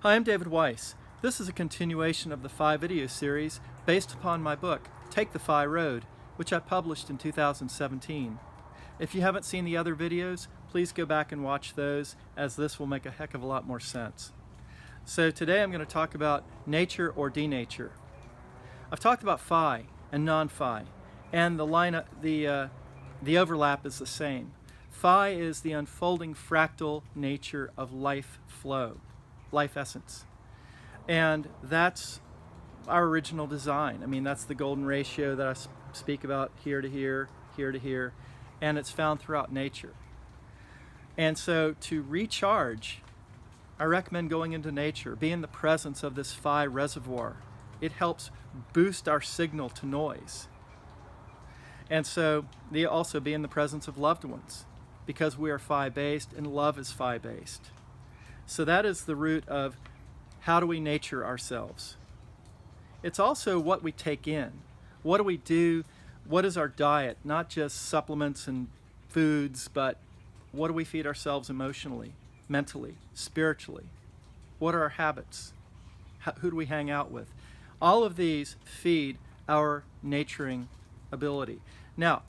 Hi, I'm David Weiss. This is a continuation of the Phi video series based upon my book, Take the Phi Road, which I published in 2017. If you haven't seen the other videos, please go back and watch those, as this will make a heck of a lot more sense. So today I'm going to talk about nature or DeNature. I've talked about phi and non-phi, and the overlap is the same. Phi is the unfolding fractal nature of life flow, life essence. And that's our original design. I mean, that's the golden ratio that I speak about, here to here, here to here, and it's found throughout nature. And so to recharge, I recommend going into nature, be in the presence of this phi reservoir. It helps boost our signal to noise. And so also be in the presence of loved ones, because we are phi based and love is phi based. So that is the root of how do we nature ourselves. It's also what we take in. What do we do? What is our diet? Not just supplements and foods, but what do we feed ourselves emotionally, mentally, spiritually? What are our habits? Who do we hang out with? All of these feed our naturing ability. Now,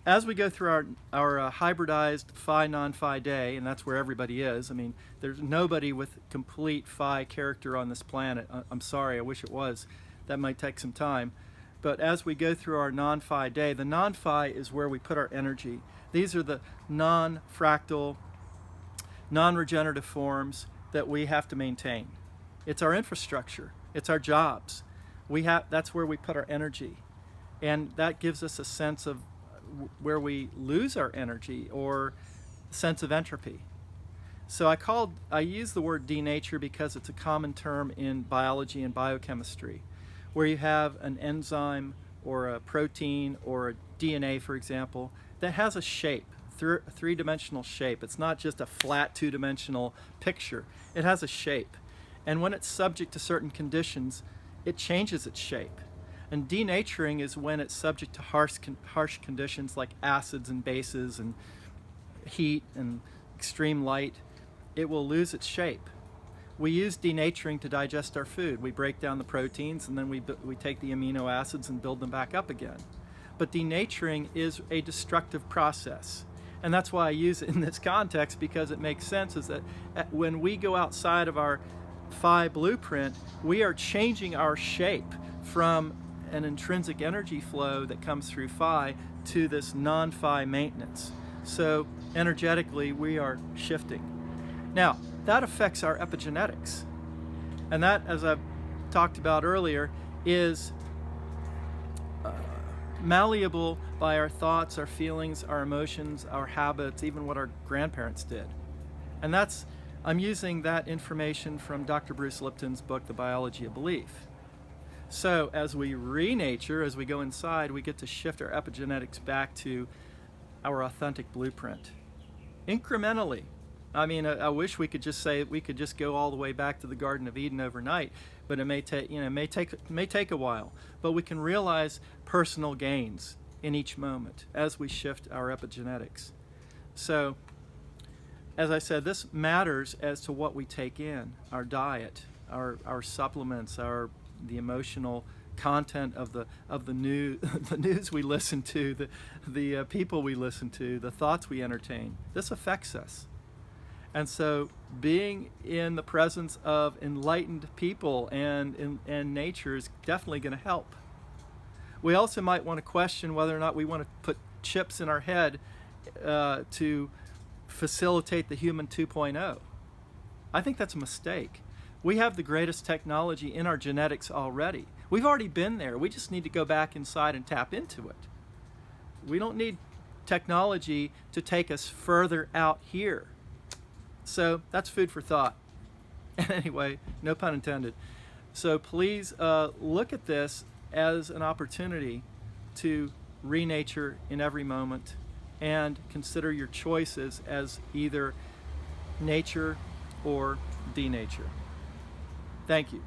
as we go through our hybridized phi non-phi day, and that's where everybody is. I mean, there's nobody with complete phi character on this planet. I'm sorry, I wish it was. That might take some time. But as we go through our non-phi day, the non-phi is where we put our energy. These are the non-fractal, non-regenerative forms that we have to maintain. It's our infrastructure. It's our jobs. That's where we put our energy. And that gives us a sense of where we lose our energy or sense of entropy. So I use the word DeNature because it's a common term in biology and biochemistry, where you have an enzyme or a protein or a DNA, for example, that has a shape, a three-dimensional shape. It's not just a flat two-dimensional picture. It has a shape. And when it's subject to certain conditions, it changes its shape. And denaturing is when it's subject to harsh conditions like acids and bases and heat and extreme light. It will lose its shape. We use denaturing to digest our food. We break down the proteins and then we take the amino acids and build them back up again. But denaturing is a destructive process. And that's why I use it in this context, because it makes sense, is that when we go outside of our phi blueprint, we are changing our shape from an intrinsic energy flow that comes through phi to this non-phi maintenance. So energetically, we are shifting. Now, that affects our epigenetics. And that, as I've talked about earlier, is malleable by our thoughts, our feelings, our emotions, our habits, even what our grandparents did. And I'm using that information from Dr. Bruce Lipton's book, The Biology of Belief. So as we renature, as we go inside, we get to shift our epigenetics back to our authentic blueprint. Incrementally. I mean, I wish we could just go all the way back to the Garden of Eden overnight, but it may take a while. But we can realize personal gains in each moment as we shift our epigenetics. So, as I said, this matters as to what we take in, our diet, our supplements, the emotional content of the news, the news we listen to, the people we listen to, the thoughts we entertain. This affects us. And so being in the presence of enlightened people and nature is definitely going to help. We also might want to question whether or not we want to put chips in our head to facilitate the human 2.0. I think that's a mistake. We have the greatest technology in our genetics already. We've already been there. We just need to go back inside and tap into it. We don't need technology to take us further out here. So that's food for thought. And anyway, no pun intended. So please look at this as an opportunity to renature in every moment and consider your choices as either nature or DeNature. Thank you.